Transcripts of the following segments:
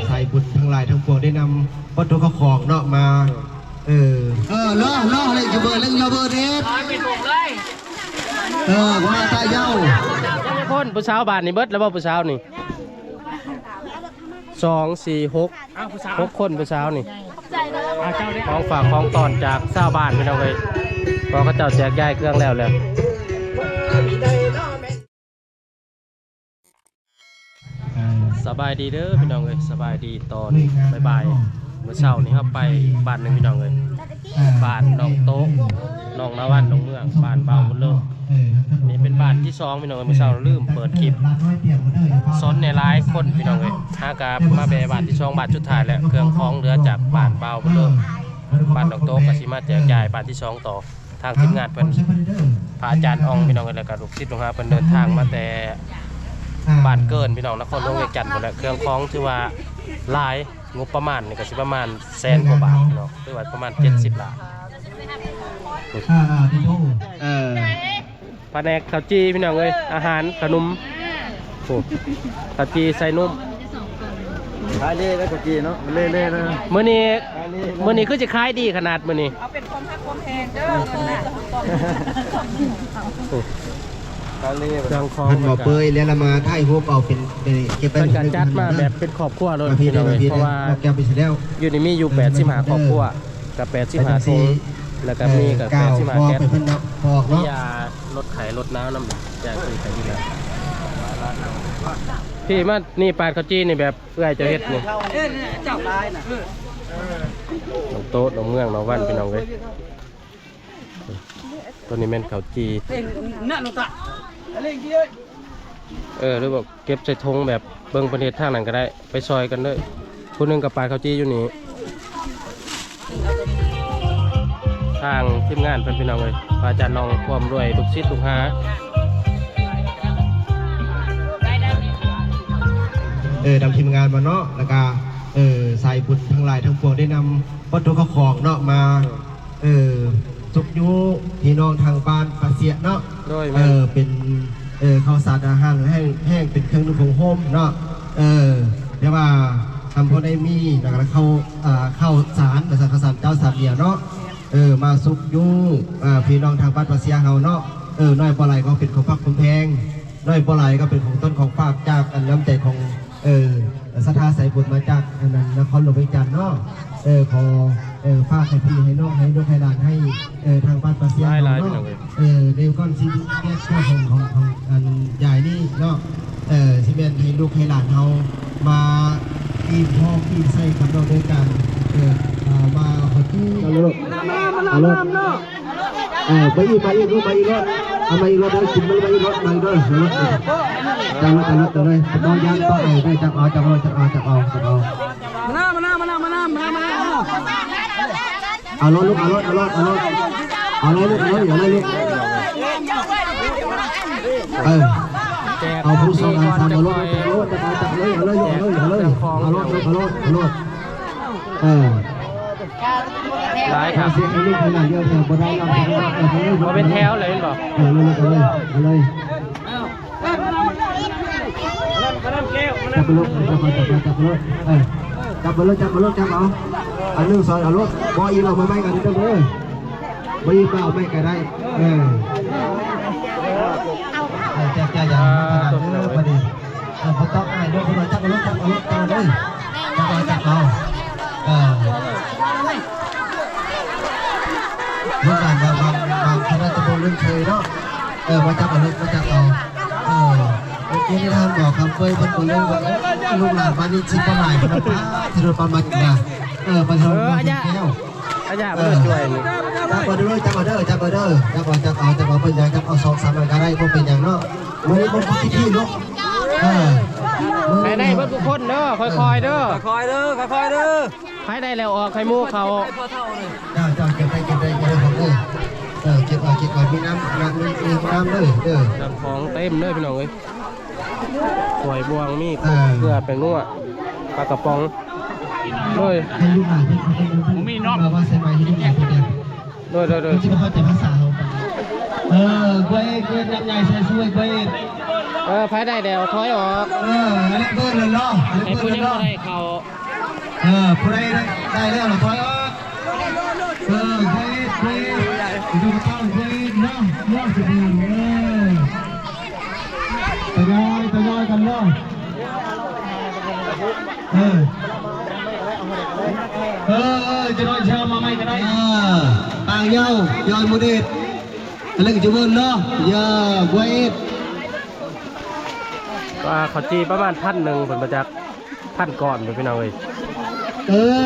ใส่บุญทั้งหลายทั้งปวงได้นำวัตถุข้าวของเนาะมาล่อเลยจะเบอร์เล่นระเบิดเด็ดมาตายเย้าคนผู้สาวบ้านนี่เบิดแล้วบ่ผู้สาวนี่2 4 6 6คนผู้สาวนี่ของฝากของตอนจากชาวบ้านพี่น้องเอ้ยพอเขาเจ้าแจกย้ายเครื่องแล้วสบายดีเด้อพี่น้องเอ้ยสบายดีตอนบ่ายๆเมื่อเช้านี้ครับไปบ้านหนึ่งพี่น้องเอ้ยบ้านน้องโต๊ะน้องนาวันน้องเมืองบ้านเบาเลิกนี่เป็นบ้านที่2พี่น้องเอ้ยเมื่อเช้าลืมเปิดคลิปซ้อนในหลายคนพี่น้องเอ้ยหากามาแบบ้านที่2บ้านสุดท้ายแล้วเครื่องของเหลือจากบ้านเบาเลิกบ้านน้องโต๊ะก็สิมาแจกจ่ายบ้านที่2ต่อทางทีมงานเพิ่นพระอาจารย์อองพี่น้องเอ้ยแล้วก็ลูกศิษย์ลูกหาเพิ่นเดินทางมาแต่บ้านเกินพี่น้องนครหลวงเวียงจันทน์หมดแล้วเครื่องของถือว่าหลายงบประมาณนี่ก็สิประมาณ100,000 กว่าบาทเนาะหรือว่าประมาณ70 ล้านแผนกข้าวจีพี่น้องเอ้ยอาหารขนมข้าวจีใส่นุ่มขายเล่แล้วข้าวจีเนาะเล่ๆนะมื้อนี้คือจะขายดีขนาดมื้อนี้เอาเป็นความฮักความแพงเด้อจังของท่านบอกเปยแล้วละมาถ่ายรูปเอาเป็นเก็บไปการจัดมาแบบเป็นครอบครัวเลยพี่น้องเพราะว่าอยู่นี่มีอยู่85ครอบครัวกับ85ถุงแล้วก็มีกับ85แก๊สมียารถไขรถน้ำน้ำจากคือไขที่แล้วพี่มานี่ปาดข้าวจีนี่แบบเอื้อยจะเฮ็ดนี่จับลายน่ะน้องโต๊ะน้องเมืองน้องวันพี่น้องเว้ยตัวนี้แม่นข้าวจีน่ะลูกตาหรือบอกเก็บใส่ธงแบบเบิ่งประเทศทางนั้นก็ได้ไปซอยกันด้วยผู้นึงกับปลาข้าวจีอยู่นี่ทางทีมงานเป็นพี่น้องเลยพระอาจารย์น้องความรวยลูกศิษย์ลูกหานำทีมงานมาเนาะแล้วก็ใส่บุญทั้งหลายทั้งปวงได้นำวัตถุข้าวของเนาะมาสุกยุพี่น้องทางบ้านปะเสียเนาะเป็นข้าวสารอาหารแห้งเป็นเครื่องนุ่งของโฮมเนาะเรียกว่าทำพอได้มีแล้วก็ข้าวสารแต่ข้าวสารเจ้าสามเดียวเนาะมาสุกยุพี่น้องทางบ้านปะเสียเฮาเนาะน้อยปลาไหลก็เป็นของฝากของแพงน้อยปลาไหลก็เป็นของต้นของฝากจากอันน้ำใจของศรัทธาใส่บุญมาจากอันนั้นนครหลวงเวียงจันทน์เนาะขอฝากให้พี่ให้น้องให้ลูกให้หลานให้ทางบ้านปะเสียเนาะเดี๋ยวก่อนที่แก้ข้อของอันใหญ่นี่เนาะที่เป็นให้ลูกให้หลานเขามากินพ่อกินใส่กับเราด้วยกันมาขอที่เอาลูกเอาลูกไปอีกลูกไปอีกรถเอามาอีกรถได้กินไปอีกรถมาอีกรถจังเลยต้องย่างต้องได้จับเอามาเอารถลูกเอาเลยลูกอย่าเลยลูกเอาผู้ส่งงานทำเอารถจับเลยเอารถหลายครับเขาเป็นแถวเลยบอกเอาเลยจับเลยเอา1 2เอารถบอยเราไม่กันได้เลยบอยเปล่าไม่กันได้แจกอย่างพอดีพอต้องไอ้ด้วยคนจับเอารถเลยจับเอาเมื่อก่อนบางคณะตะโกนเรื่องเคยเนาะมาจับเอารถมาจับเอาเมื่อกี้ท่านบอกคำเฟยเป็นคนเล่นว่าลูกหลานบ้านนี้ชิดประมาณคนละป้าที่เราประมาณกี่บาทประชาชนมาแก้วอาญาเพื่อช่วยจับเอาด้วยจับเอาเป็นอย่างจับเอา2 3อะไรก็ได้พวกเป็นอย่างเนาะวันนี้ผมที่ลูกใครได้เพื่อทุกคนเด้อค่อยๆเด้อใครได้แล้วออกใครมูเขาเจ้าเก็บไปของเก็บก่อนมีน้ำเลยน้ำของเต็มเลยพี่น้องเอ้ยสวยบวงมีเกลือแป้งนัวปลากระป๋องเลยมีน้องว่าใส่ไม้ที่ลูกหลานคนเดียวที่เขาจะภาษาเราไปกล้วยน้ำใหญ่ใส่ช่วยกล้วย ไผได้เดี๋ยวถอยออก อะไรเบิ้ลเลยเนาะ ให้ผู้ยังบ่ได้เข้า ผู้ใดได้แล้วถอยออกเฮ้ยดูกระเป๋าเฮ้ยเนาะจะดีตะยอยกันเนาะจะน้อยเชื่อมาไม่ก็ได้ปางเย้ายอยโมเดลอะไรก็จะเบิ้ลเนาะอย่าไว้ ว่าเขาจีประมาณ1,000ผลมาจาก1,000ก่อนพี่น้องเอ้ย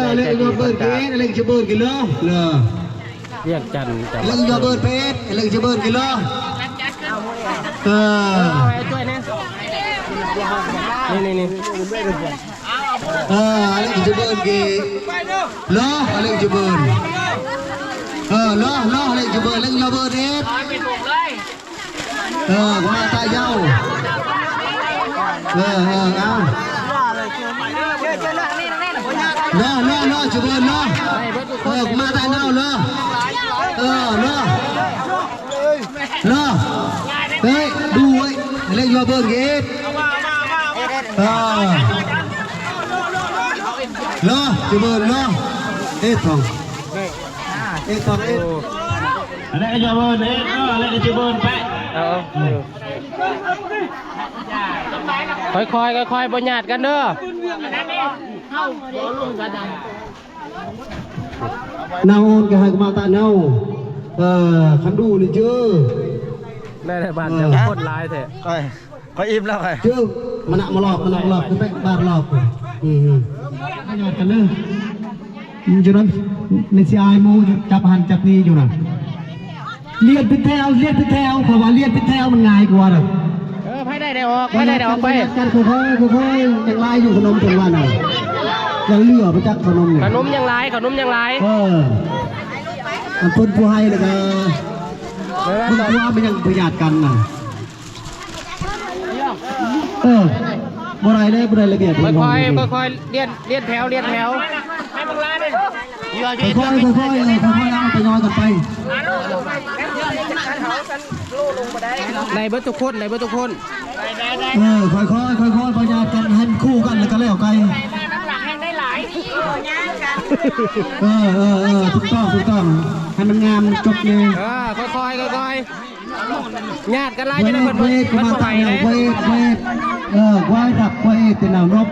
อะไรก็จะเบิ้ลกินอะไรก็จะเบิ้ลกินเนาะเนาะ เรียกจันทร์จัง อะไรก็จะเบิ้ลเป็ดอะไรก็จะเบิ้ลกินเนาะเอาไว้ช่วยนะนี่อะไรก็จะเบิ้ลกินเนาะอะไรก็จะเบิ้ลเนาะอะไรก็จะเบิ้ลอะไรก็จะเบิ้ลเด็ดมาตายเย้าเอาเนาะจะเบิ้ลเนาะมาตายเน่าเนาะเนาะเฮ้ยดูไว้อะไรก็จะเบิ้ลกินเนาะจะเบิ้ลเนาะทองอะไรก็จะเบิ้ลอะไรก็จะเบิ้ลไปค่อยบ่หยาดกันเด้อ นาโอนก็ให้มาตาเน่าคันดูนี่เจอ ได้บ้านจะคนร้ายแท้ ก็อิ่มแล้วไง เจอมันมาหลอกก็ไปบ้านหลอกให้ยอดกันเลยจะนั้นในซีไอมูจับหันจับนี่อยู่น่ะเลียดพิเทลเพราะว่าเลียดพิเทลมันง่ายกว่าน่ะไผได้ออกไปกันค่อยยังลายอยู่ขนมถึงวันน่ะยังเลือประจักษ์ขนมเนี่ย ขนมยังหลายมันพ้นผู้ให้เลยก็คุณว่ามันยังประหยัดกันน่ะบ่ไรเลยละเอียดค่อยเลียนแถวให้บังลาดิค่อยเอาไปน้อยกันไปในเบิดทุกคนค่อยประหยัดกันให้คู่กันแล้วก็แล้วไกลถูกต้องให้มันงามจบเลยค่อยญาติกันไล่จะได้เพิ่นมาไปเลยเวายดับเวเป็นแนวนบ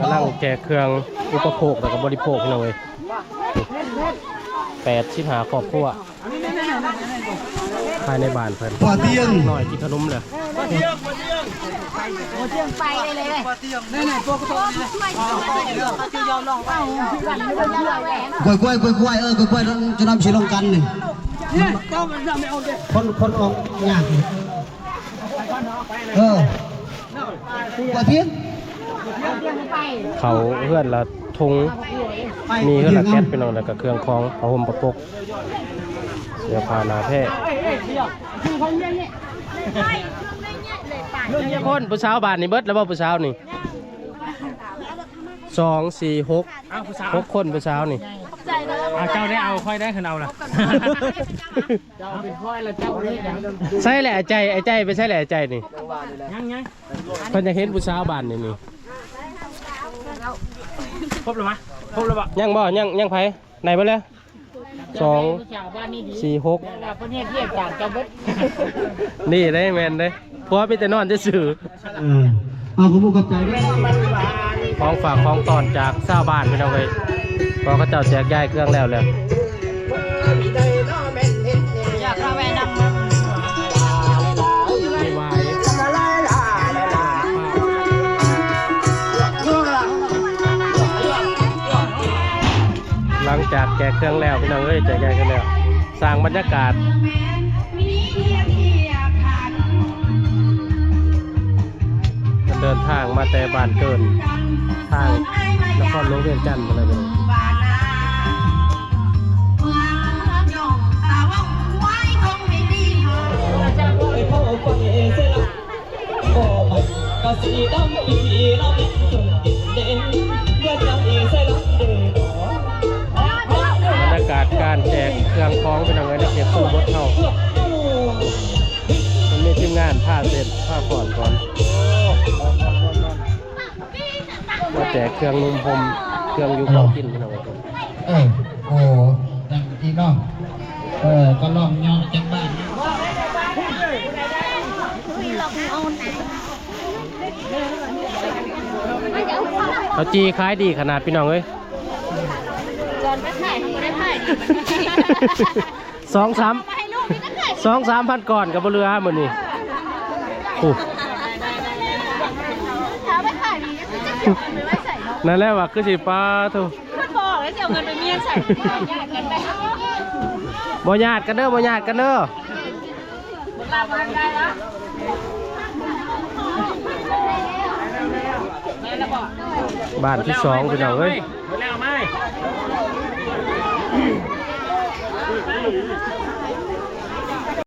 กำลังแจกเครื่องอุปโภคแต่กับบริโภคพี่น้องเอ้ย85ครอบครัวภายในบ้านเพิ่น ปลาเตียงหน่อยกินขนมเลยไปเลยนี่ตัวกระโดดเขาจะยอมลองกล้วยจะนำชีลงกันนี่คนออกยากปลาเตียงเขาเพื่อนละทุงมีเพื่อนละแก๊สพี่น้องแล้วก็เครื่องคล้องผ้าห่มประปกเสื้อผ้าหนาแพร่คนผู้สาวบ้านนี่เบิดแล้วบ่ผู้สาวนี่2 4 6คนผู้สาวนี่เจ้าได้เอาค่อยได้ขนาดล่ะเจ้าเป็นค่อยแล้วเจ้าได้ใช่แหละใจไปใช่แหละใจนี่ยังเพิ่นจะเห็นผู้สาวบ้านนี่ครบแล้วมั้ยยังบ่ยังไผไหนบ่แล้ว2 4 6นี่ได้แมนได้เพราะว่ามีแต่นอนจะสื่อเอาผมกับใจด้วยของฝากของตอนจากชาวบ้านพี่น้องเลยพอเขาเจ้าแจกย้ายเครื่องแล้วอยากพาแม่นำมีวายหลังจากแจกเครื่องแล้วพี่น้องเอ้ยแจกย้ายเครื่องแล้วสร้างบรรยากาศเดินทางมาแต่บ้านเกินทางนครหลวงเวียงจันทร์มาเลยบรรยากาศการแจกเครื่องคล้องเป็นยังไงนักเรียนสู้บดเท่ามันมีทีมงาน ผ้าเสร็จผ้าผ่อนก่อนมาแจกเครื่องนุ่มพรมเครื่องอยู่ของกินพี่น้อง โอ้ดังอีกเนาะก็ลองย่อจังบ้าน เอาจีขายดีขนาดพี่น้องเอ้ย จอนไปถ่ายไม่ได้ถ่าย 2-3 2-3 พันก่อนกับบเรือเหมือนนี่โอ้ ถ้าไปถ่ายดีก็จะเก็บเงินไว้ใส่เนาะ นั่นแหละว่าคือสิป้าทุก มันบอกแล้วจะเอาเงินไปเมียนใส่ญาติกันไป บ่ญาติกันเด้อบ่ญาติกันเด้อ ลาบ้านได้แล้วแม่ละบอก บ้านที่2พี่น้องเอ้ย เ